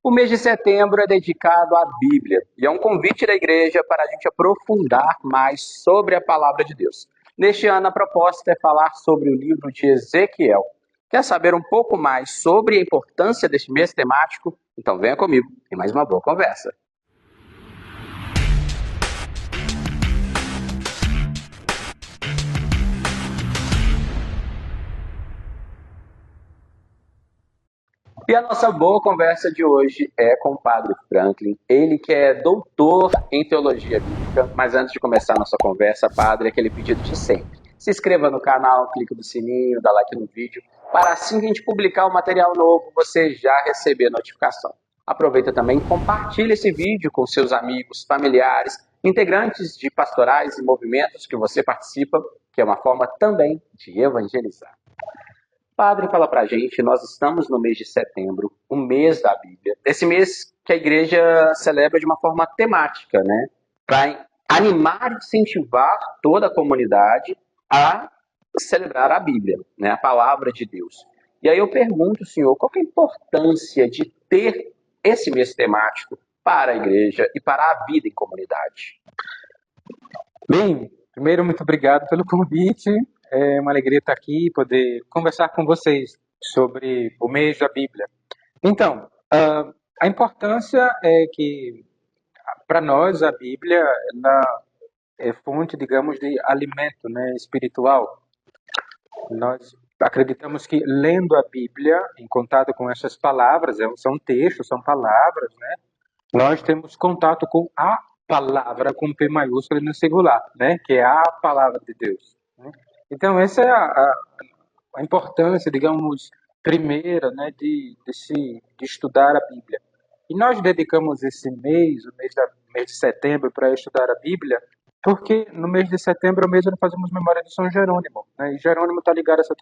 O mês de setembro é dedicado à Bíblia e é um convite da igreja para a gente aprofundar mais sobre a palavra de Deus. Neste ano, a proposta é falar sobre o livro de Ezequiel. Quer saber um pouco mais sobre a importância deste mês temático? Então venha comigo em mais uma boa conversa. E a nossa boa conversa de hoje é com o Padre Franklin, ele que é doutor em teologia bíblica. Mas antes de começar a nossa conversa, Padre, aquele pedido de sempre. Se inscreva no canal, clique no sininho, dá like no vídeo, para assim que a gente publicar um material novo, você já receber a notificação. Aproveita também e compartilha esse vídeo com seus amigos, familiares, integrantes de pastorais e movimentos que você participa, que é uma forma também de evangelizar. Padre, fala pra gente, nós estamos no mês de setembro, o mês da Bíblia. Esse mês que a igreja celebra de uma forma temática, né? Para animar e incentivar toda a comunidade a celebrar a Bíblia, né? A palavra de Deus. E aí eu pergunto, senhor, qual que é a importância de ter esse mês temático para a igreja e para a vida em comunidade? Bem, primeiro, muito obrigado pelo convite. É uma alegria estar aqui e poder conversar com vocês sobre o mês da Bíblia. Então, a importância é que, para nós, a Bíblia ela é fonte, digamos, de alimento, né, espiritual. Nós acreditamos que, lendo a Bíblia, em contato com essas palavras, são textos, são palavras, né, nós temos contato com a palavra com P maiúsculo e no singular, né? Que é a palavra de Deus. Né? Então, essa é a importância, digamos, primeira, né, de estudar a Bíblia. E nós dedicamos esse mês, mês de setembro, para estudar a Bíblia, porque no mês de setembro é o mês onde fazemos memória de São Jerônimo. Né? E Jerônimo está ligado a essa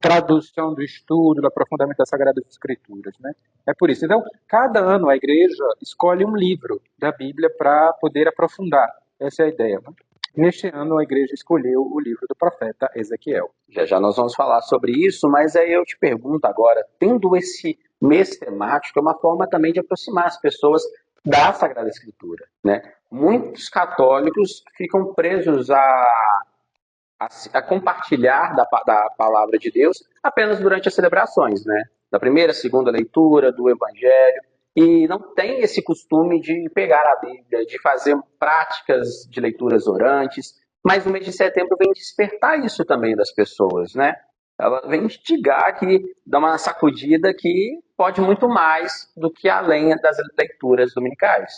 tradução do estudo, do aprofundamento das Sagradas Escrituras. Né? É por isso. Então, cada ano a igreja escolhe um livro da Bíblia para poder aprofundar. Essa é a ideia. Né? Neste ano, a igreja escolheu o livro do profeta Ezequiel. Já já nós vamos falar sobre isso, mas aí eu te pergunto agora, tendo esse mês temático, é uma forma também de aproximar as pessoas da Sagrada Escritura, né? Muitos católicos ficam presos a compartilhar da palavra de Deus apenas durante as celebrações, né? Da primeira, segunda leitura do Evangelho, e não tem esse costume de pegar a Bíblia, de fazer práticas de leituras orantes, mas o mês de setembro vem despertar isso também das pessoas, né? Ela vem instigar que dá uma sacudida que pode muito mais do que além das leituras dominicais.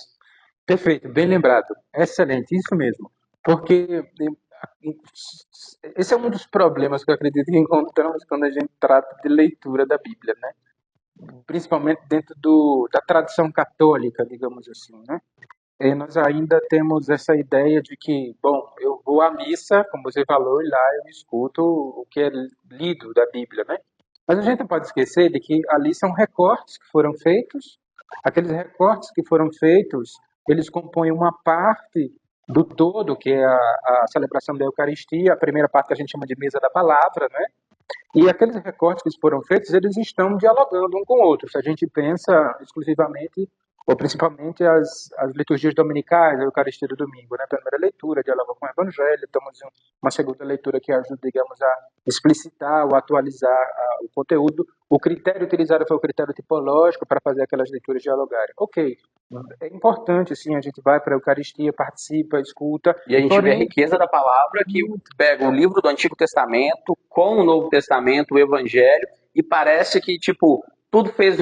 Perfeito, bem lembrado. Excelente, isso mesmo. Porque esse é um dos problemas que eu acredito que encontramos quando a gente trata de leitura da Bíblia, né? Principalmente dentro da tradição católica, digamos assim, né? Nós ainda temos essa ideia de que, bom, eu vou à missa, como você falou, e lá eu escuto o que é lido da Bíblia, né? Mas a gente não pode esquecer de que ali são recortes que foram feitos. Aqueles recortes que foram feitos, eles compõem uma parte do todo, que é a celebração da Eucaristia, a primeira parte que a gente chama de mesa da palavra, né? E aqueles recortes que foram feitos, eles estão dialogando um com o outro. Se a gente pensa exclusivamente ou principalmente as liturgias dominicais, a Eucaristia do domingo, né? A primeira leitura dialoga com o Evangelho, temos uma segunda leitura que ajuda, digamos, a explicitar ou atualizar o conteúdo. O critério utilizado foi o critério tipológico para fazer aquelas leituras dialogarem. Ok, é importante, sim, a gente vai para a Eucaristia, participa, escuta. E a gente vê a riqueza da palavra que pega o livro do Antigo Testamento com o Novo Testamento, o Evangelho, e parece que, tipo, tudo fez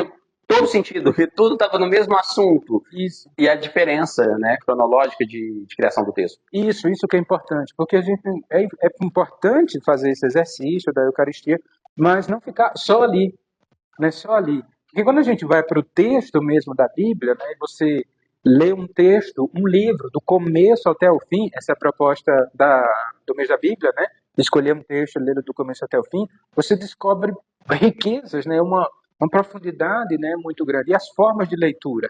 todo sentido, que tudo estava no mesmo assunto. Isso. E a diferença, né, cronológica de criação do texto. Isso que é importante, porque a gente é importante fazer esse exercício da Eucaristia, mas não ficar só ali, né, só ali. Porque quando a gente vai para o texto mesmo da Bíblia, né, você lê um texto, um livro, do começo até o fim, essa é a proposta do mês da Bíblia, né, escolher um texto, ler do começo até o fim, você descobre riquezas, né, uma profundidade, né, muito grande, e as formas de leitura.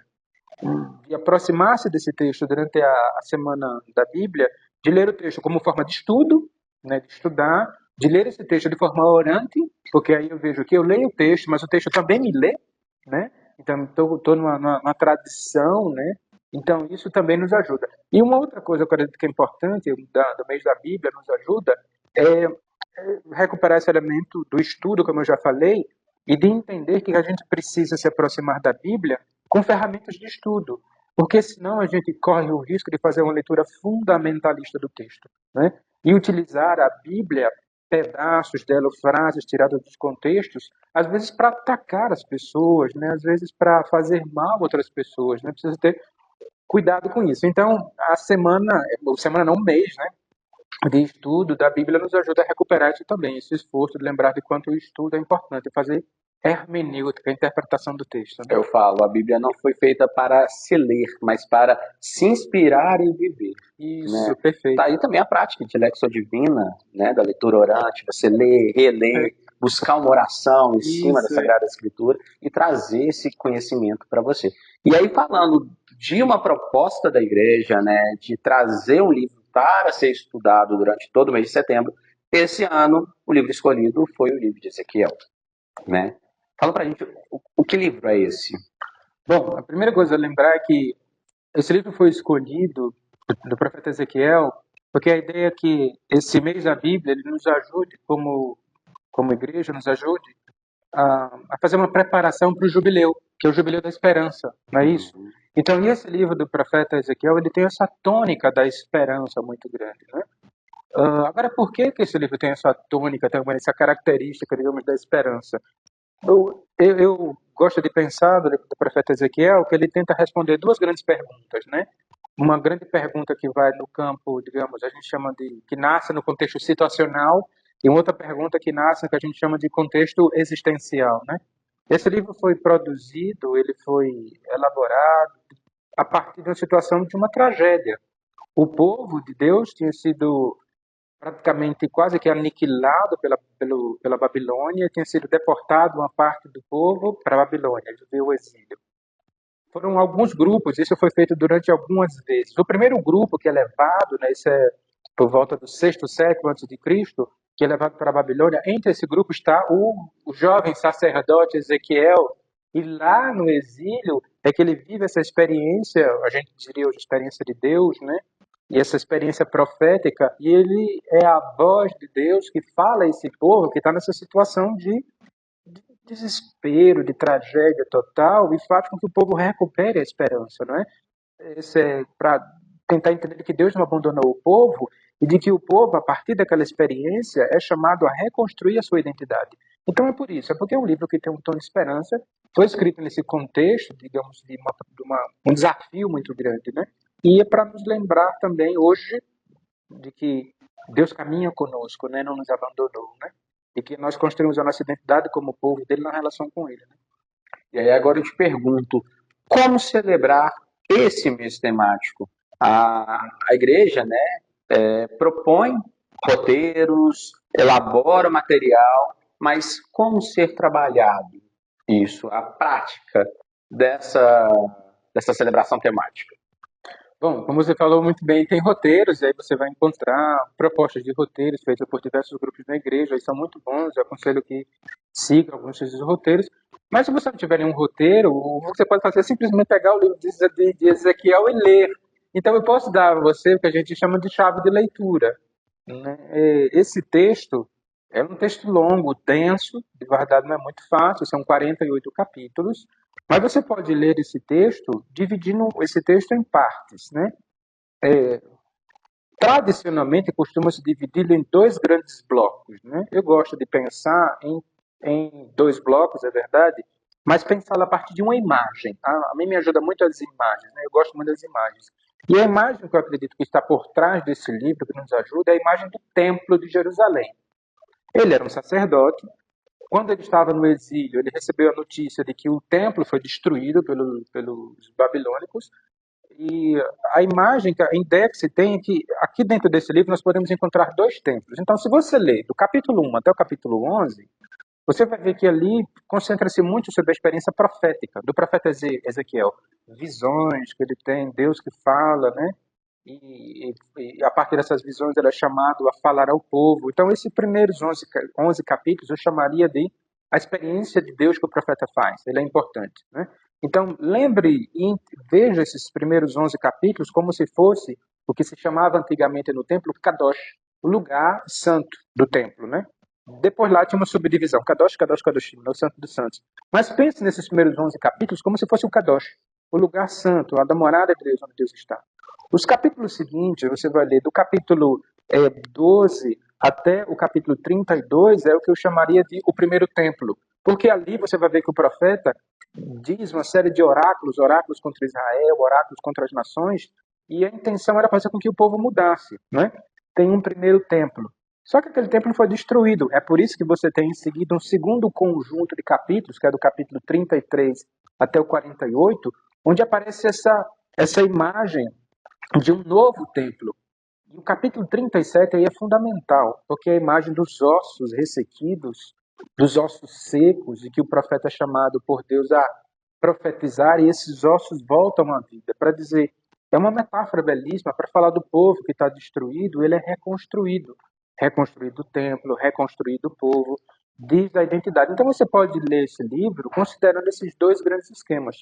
De aproximar-se desse texto durante a semana da Bíblia, de ler o texto como forma de estudo, né, de estudar, de ler esse texto de forma orante, porque aí eu vejo que eu leio o texto, mas o texto também me lê, né? então estou numa tradição, né? Então isso também nos ajuda. E uma outra coisa que eu acredito que é importante, do mês da Bíblia nos ajuda, é recuperar esse elemento do estudo, como eu já falei, e de entender que a gente precisa se aproximar da Bíblia com ferramentas de estudo, porque senão a gente corre o risco de fazer uma leitura fundamentalista do texto, né? E utilizar a Bíblia, pedaços dela, frases tiradas dos contextos, às vezes para atacar as pessoas, né? Às vezes para fazer mal a outras pessoas, né? Precisa ter cuidado com isso. Então, semana não, o mês, né, de estudo da Bíblia nos ajuda a recuperar isso também, esse esforço de lembrar de quanto o estudo é importante, fazer hermenêutica, a interpretação do texto, né? Eu falo, a Bíblia não foi feita para se ler, mas para se inspirar e viver, né? Isso, perfeito. Tá aí também a prática de Lexio Divina, né, da leitura orante, você ler, reler, buscar uma oração em cima da Isso, Sagrada Escritura e trazer esse conhecimento para você. E aí falando de uma proposta da igreja, né, de trazer um livro para ser estudado durante todo o mês de setembro, esse ano o livro escolhido foi o livro de Ezequiel, né? Fala pra gente, o que livro é esse? Bom, a primeira coisa a lembrar é que esse livro foi escolhido do profeta Ezequiel porque a ideia é que esse mês da Bíblia ele nos ajude como igreja, nos ajude a fazer uma preparação para o jubileu, que é o jubileu da esperança, não é isso? Então, e esse livro do profeta Ezequiel, ele tem essa tônica da esperança muito grande, né? Agora, por que esse livro tem essa tônica, também, essa característica, digamos, da esperança? Eu gosto de pensar do livro do profeta Ezequiel que ele tenta responder duas grandes perguntas, né? Uma grande pergunta que vai no campo, digamos, a gente chama de que nasce no contexto situacional e uma outra pergunta que nasce no que a gente chama de contexto existencial, né? Esse livro foi produzido, ele foi elaborado a partir de uma situação de uma tragédia. O povo de Deus tinha sido praticamente quase que aniquilado pela Babilônia, tinha sido deportado uma parte do povo para a Babilônia, viveu o exílio. Foram alguns grupos, isso foi feito durante algumas vezes. O primeiro grupo que é levado, né, isso é por volta do sexto século antes de Cristo, que é levado para a Babilônia, entre esse grupo está o jovem sacerdote Ezequiel, e lá no exílio é que ele vive essa experiência, a gente diria hoje experiência de Deus, né? E essa experiência profética, e ele é a voz de Deus que fala a esse povo que está nessa situação de desespero, de tragédia total, e faz com que o povo recupere a esperança, não é? Esse é para tentar entender que Deus não abandonou o povo e de que o povo, a partir daquela experiência, é chamado a reconstruir a sua identidade. Então é por isso, é porque é um livro que tem um tom de esperança, foi escrito nesse contexto, digamos, um desafio muito grande, né? E é para nos lembrar também hoje de que Deus caminha conosco, né? Não nos abandonou, né? E que nós construímos a nossa identidade como povo dele na relação com ele, né? E aí agora eu te pergunto, como celebrar esse mês temático? A igreja, né, propõe roteiros, elabora material, mas como ser trabalhado isso, a prática dessa celebração temática? Bom, como você falou muito bem, tem roteiros, e aí você vai encontrar propostas de roteiros feitas por diversos grupos na igreja, e são muito bons, eu aconselho que siga alguns desses roteiros. Mas se você não tiver nenhum roteiro, o que você pode fazer é simplesmente pegar o livro de Ezequiel e ler. Então eu posso dar a você o que a gente chama de chave de leitura, né? Esse texto é um texto longo, denso, de verdade não é muito fácil, são 48 capítulos, mas você pode ler esse texto dividindo esse texto em partes, né? Tradicionalmente costuma-se dividi-lo em dois grandes blocos, né? Eu gosto de pensar em dois blocos, é verdade, mas pensá-lo a partir de uma imagem. A mim me ajuda muito as imagens, né? Eu gosto muito das imagens. E a imagem que eu acredito que está por trás desse livro, que nos ajuda, é a imagem do Templo de Jerusalém. Ele era um sacerdote. Quando ele estava no exílio, ele recebeu a notícia de que o templo foi destruído pelos babilônicos. E a imagem, a ideia que se tem é que aqui dentro desse livro nós podemos encontrar dois templos. Então, se você ler do capítulo 1 até o capítulo 11, você vai ver que ali concentra-se muito sobre a experiência profética do profeta Ezequiel. Visões que ele tem, Deus que fala, né? E a partir dessas visões ele é chamado a falar ao povo. Então, esses primeiros 11 capítulos eu chamaria de a experiência de Deus que o profeta faz. Ele é importante, né? Então, lembre e veja esses primeiros 11 capítulos como se fosse o que se chamava antigamente no templo Kadosh, o lugar santo do templo, né? Depois lá tinha uma subdivisão, Kadosh, Kadosh, Kadoshim, o Santo dos Santos. Mas pense nesses primeiros 11 capítulos como se fosse o Kadosh, o lugar santo, a da morada de Deus, onde Deus está. Os capítulos seguintes, você vai ler do capítulo 12 até o capítulo 32, é o que eu chamaria de o primeiro templo. Porque ali você vai ver que o profeta diz uma série de oráculos, oráculos contra Israel, oráculos contra as nações, e a intenção era fazer com que o povo mudasse, né? Tem um primeiro templo. Só que aquele templo foi destruído. É por isso que você tem em seguida um segundo conjunto de capítulos, que é do capítulo 33 até o 48, onde aparece essa imagem de um novo templo. E o capítulo 37 aí é fundamental, porque é a imagem dos ossos ressequidos, dos ossos secos, e que o profeta é chamado por Deus a profetizar, e esses ossos voltam à vida, para dizer, é uma metáfora belíssima para falar do povo que está destruído, ele é reconstruído. Reconstruído o templo, reconstruído o povo, diz a identidade. Então você pode ler esse livro considerando esses dois grandes esquemas.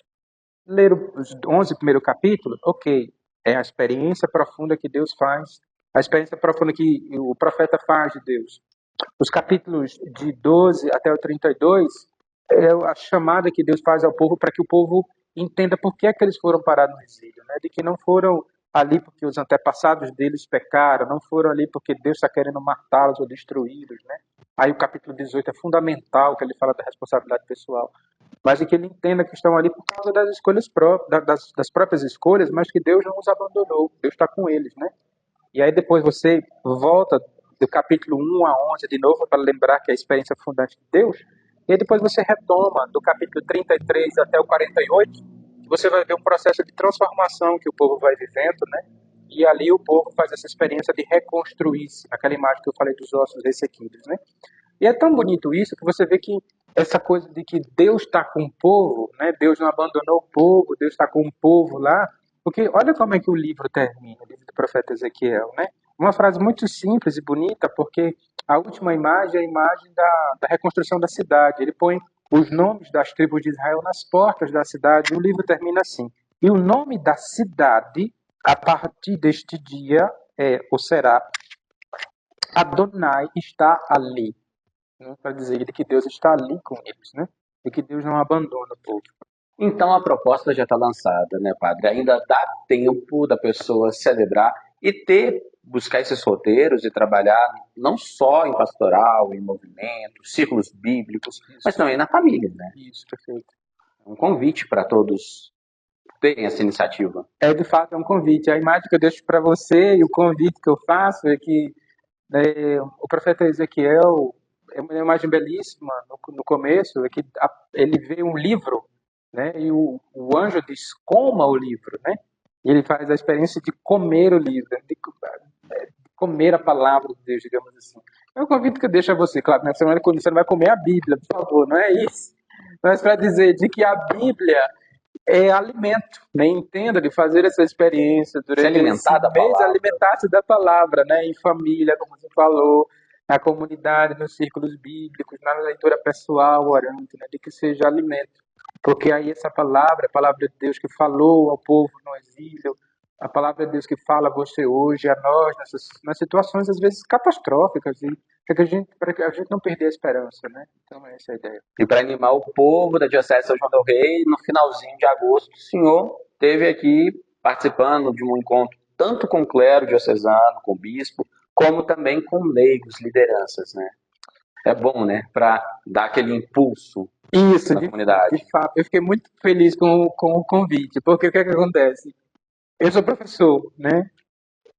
Ler os 11 primeiros capítulos, ok, é a experiência profunda que Deus faz, a experiência profunda que o profeta faz de Deus. Os capítulos de 12 até o 32 é a chamada que Deus faz ao povo para que o povo entenda por que é que eles foram parar no exílio, né? De que não foram ali porque os antepassados deles pecaram, não foram ali porque Deus está querendo matá-los ou destruí-los, né? Aí o capítulo 18 é fundamental, que ele fala da responsabilidade pessoal, mas de que ele entenda que estão ali por causa das escolhas próprias, das próprias escolhas, mas que Deus não os abandonou, Deus está com eles, né? E aí depois você volta do capítulo 1 a 11 de novo para lembrar que é a experiência fundante de Deus, e aí depois você retoma do capítulo 33 até o 48, que você vai ver um processo de transformação que o povo vai vivendo, né? E ali o povo faz essa experiência de reconstruir-se, naquela imagem que eu falei dos ossos ressequidos, né? E é tão bonito isso que você vê que essa coisa de que Deus está com o povo, né? Deus não abandonou o povo, Deus está com o povo lá. Porque olha como é que o livro termina, o livro do profeta Ezequiel, né? Uma frase muito simples e bonita, porque a última imagem é a imagem da reconstrução da cidade. Ele põe os nomes das tribos de Israel nas portas da cidade. E o livro termina assim. E o nome da cidade, a partir deste dia, ou será, Adonai está ali, né, para dizer que Deus está ali com eles, né? E que Deus não abandona o povo. Então a proposta já está lançada, né, padre? Ainda dá tempo da pessoa celebrar e buscar esses roteiros e trabalhar não só em pastoral, em movimento, círculos bíblicos, mas também na família, né? Isso, perfeito. Um convite para todos terem essa iniciativa. De fato, é um convite. A imagem que eu deixo para você e o convite que eu faço é que o profeta Ezequiel é uma imagem belíssima no começo, é que ele vê um livro, né? E o anjo diz, coma o livro, né? E ele faz a experiência de comer o livro, de comer a palavra de Deus, digamos assim. É um convite que eu deixo a você, claro, na semana quando você não vai comer a Bíblia, por favor, não é isso. Mas para dizer de que a Bíblia é alimento, né? Entenda de fazer essa experiência durante Se alimentar esse da mês, palavra. alimentar-se da palavra, né? Em família, como você falou, na comunidade, nos círculos bíblicos, na leitura pessoal, orando, né? De que seja alimento. Porque aí essa palavra, a palavra de Deus que falou ao povo no exílio, a palavra de Deus que fala a você hoje, a nós, nas situações às vezes catastróficas, e para que a gente não perder a esperança, né? Então essa é a ideia. E para animar o povo da Diocese de São João del Rei, no finalzinho de agosto, o senhor esteve aqui participando de um encontro tanto com o clero diocesano, com o bispo, como também com leigos, lideranças, né? É bom, né? Para dar aquele impulso Isso, na comunidade. de fato. Eu fiquei muito feliz com o convite, porque o que é que acontece? Eu sou professor, né?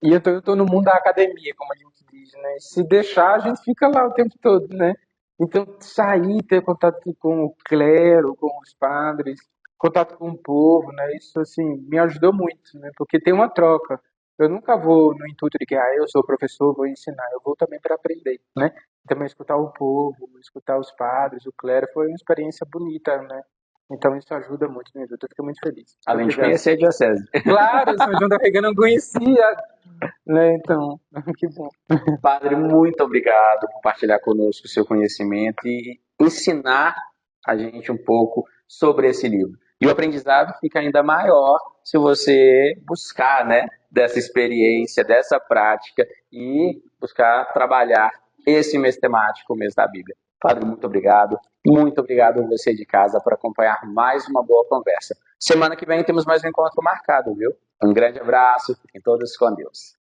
E eu tô no mundo da academia, como a gente diz, né? Se deixar, a gente fica lá o tempo todo, né? Então, sair, ter contato com o clero, com os padres, contato com o povo, né? Isso, assim, me ajudou muito, né? Porque tem uma troca. Eu nunca vou no intuito de que, eu sou professor, vou ensinar. Eu vou também para aprender, né? Também escutar o povo, escutar os padres, o clero, foi uma experiência bonita, né? Então, isso ajuda muito, me ajuda. Eu fico muito feliz. Além de Obrigado. conhecer a Diocese. Claro, São João da Rega eu não conhecia, né? Então, que bom. Padre, muito obrigado por partilhar conosco o seu conhecimento e ensinar a gente um pouco sobre esse livro. E o aprendizado fica ainda maior se você buscar, né, dessa experiência, dessa prática e buscar trabalhar esse mês temático, o mês da Bíblia. Padre, muito obrigado. Muito obrigado a você de casa por acompanhar mais uma boa conversa. Semana que vem temos mais um encontro marcado, viu? Um grande abraço, fiquem todos com Deus.